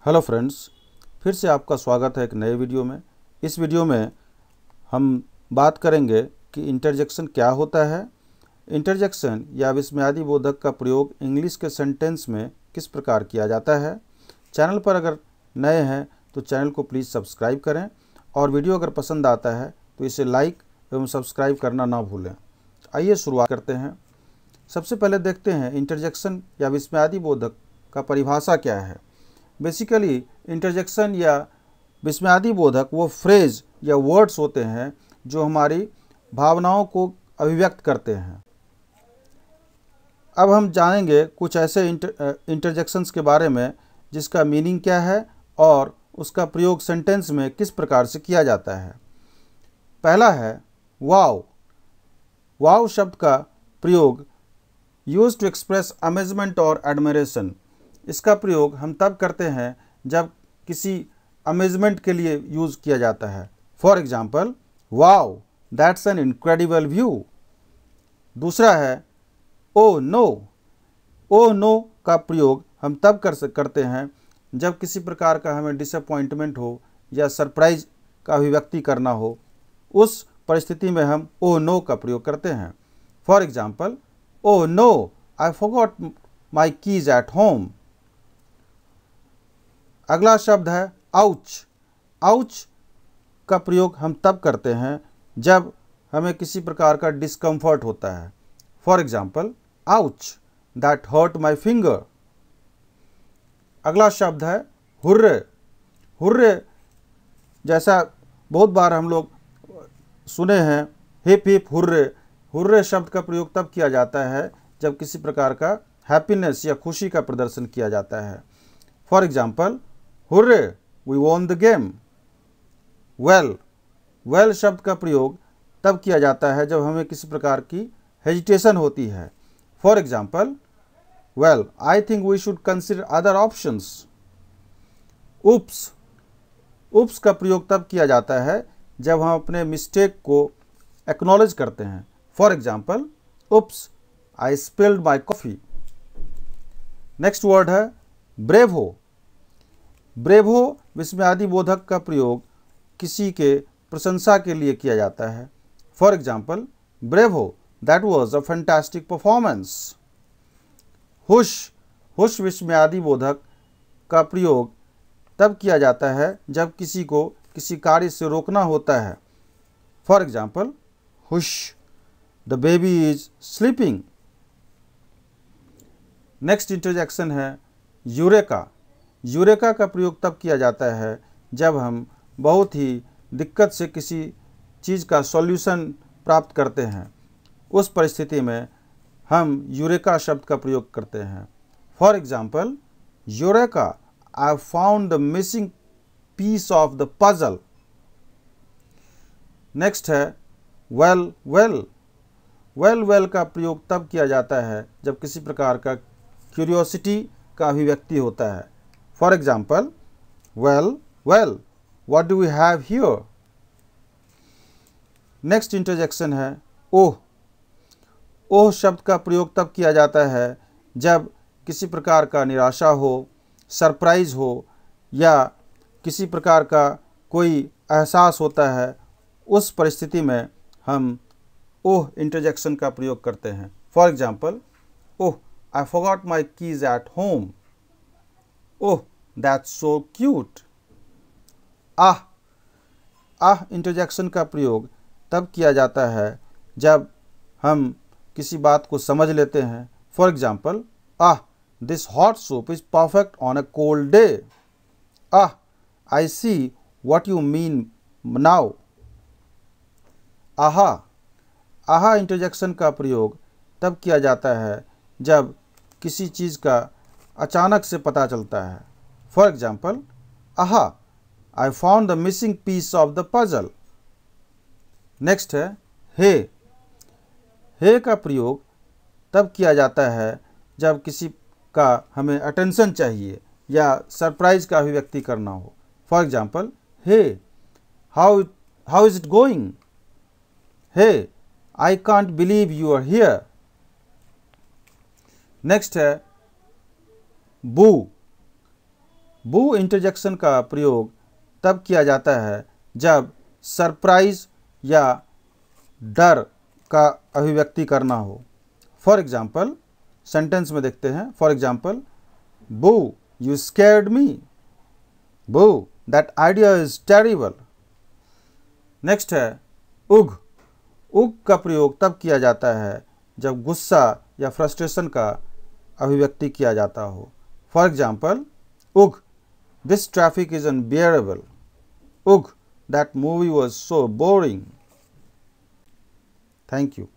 Hello friends, फिर से आपका स्वागत है एक नए वीडियो में। इस वीडियो में हम बात करेंगे कि इंटरजेक्शन क्या होता है, इंटरजेक्शन या विस्मयादि बोधक का प्रयोग इंग्लिश के सेंटेंस में किस प्रकार किया जाता है। चैनल पर अगर नए हैं तो चैनल को प्लीज़ सब्सक्राइब करें और वीडियो अगर पसंद आता है तो इसे लाइक एवं सब्सक्राइब करना ना भूलें। आइए शुरुआत करते हैं। सबसे पहले देखते हैं इंटरजेक्शन या विस्मयादि बोधक का परिभाषा क्या है। बेसिकली इंटरजेक्शन या विस्मयादि बोधक वो फ्रेज या वर्ड्स होते हैं जो हमारी भावनाओं को अभिव्यक्त करते हैं। अब हम जानेंगे कुछ ऐसे इंटरजेक्शंस के बारे में जिसका मीनिंग क्या है और उसका प्रयोग सेंटेंस में किस प्रकार से किया जाता है। पहला है वाव। वाव शब्द का प्रयोग यूज टू एक्सप्रेस अमेजमेंट और एडमिरेशन। इसका प्रयोग हम तब करते हैं जब किसी अमेजमेंट के लिए यूज़ किया जाता है। For example, wow that's an incredible view. दूसरा है ओ नो। ओ नो का प्रयोग हम तब करते हैं जब किसी प्रकार का हमें डिसअपॉइंटमेंट हो या सरप्राइज का अभिव्यक्ति करना हो। उस परिस्थिति में हम ओ नो का प्रयोग करते हैं। For example, oh no I forgot my keys at home. अगला शब्द है आउच। आउच का प्रयोग हम तब करते हैं जब हमें किसी प्रकार का डिस्कम्फर्ट होता है। For example, ouch that hurt my finger. अगला शब्द है हुर्रे। हुर्रे जैसा बहुत बार हम लोग सुने हैं, हिप हिप हुर्रे। हुर्रे शब्द का प्रयोग तब किया जाता है जब किसी प्रकार का हैप्पीनेस या खुशी का प्रदर्शन किया जाता है। For example, hurray we won the game. Well. Well शब्द का प्रयोग तब किया जाता है जब हमें किसी प्रकार की हेजिटेशन होती है। For example, well I think we should consider other options. Oops. Oops का प्रयोग तब किया जाता है जब हम अपने मिस्टेक को एक्नॉलेज करते हैं। For example, oops I spilled my coffee. Next word है ब्रेवो। ब्रेवो विस्मयादि बोधक का प्रयोग किसी के प्रशंसा के लिए किया जाता है। For example, bravo that was a fantastic performance. Hush. Hush विस्मयादि बोधक का प्रयोग तब किया जाता है जब किसी को किसी कार्य से रोकना होता है। For example, hush the baby is sleeping. Next interjection है यूरेका। यूरेका का प्रयोग तब किया जाता है जब हम बहुत ही दिक्कत से किसी चीज़ का सॉल्यूशन प्राप्त करते हैं। उस परिस्थिति में हम यूरेका शब्द का प्रयोग करते हैं। For example, eureka I found the missing piece of the puzzle. Next है वेल वेल। वेल वेल का प्रयोग तब किया जाता है जब किसी प्रकार का क्यूरियोसिटी का अभिव्यक्ति होता है। For example, well well what do we have here. Next interjection है ओह। ओह शब्द का प्रयोग तब किया जाता है जब किसी प्रकार का निराशा हो, सरप्राइज हो या किसी प्रकार का कोई एहसास होता है। उस परिस्थिति में हम ओह इंटरजेक्शन का प्रयोग करते हैं। For example, oh I forgot my keys at home. Oh that's so cute. Ah. Ah interjection का प्रयोग तब किया जाता है जब हम किसी बात को समझ लेते हैं। For example, ah this hot soup is perfect on a cold day. Ah I see what you mean now. आहा। आहा इंटरजेक्शन का प्रयोग तब किया जाता है जब किसी चीज़ का अचानक से पता चलता है। For example, aha I found the missing piece of the puzzle. Next है हे। हे का प्रयोग तब किया जाता है जब किसी का हमें अटेंशन चाहिए या सरप्राइज का अभिव्यक्ति करना हो। For example, hey how is it going. Hey I can't believe you are here. Next है बू। बू इंटरजेक्शन का प्रयोग तब किया जाता है जब सरप्राइज या डर का अभिव्यक्ति करना हो। फॉर एग्जाम्पल, सेंटेंस में देखते हैं। फॉर एग्जाम्पल, बू यू स्कैर्ड मी, बू that idea is terrible. Next है उग। उग का प्रयोग तब किया जाता है जब गुस्सा या फ्रस्ट्रेशन का अभिव्यक्ति किया जाता हो। फॉर एग्जाम्पल, उग दिस ट्रैफिक इज अनबियरेबल, उग that movie was so boring. Thank you.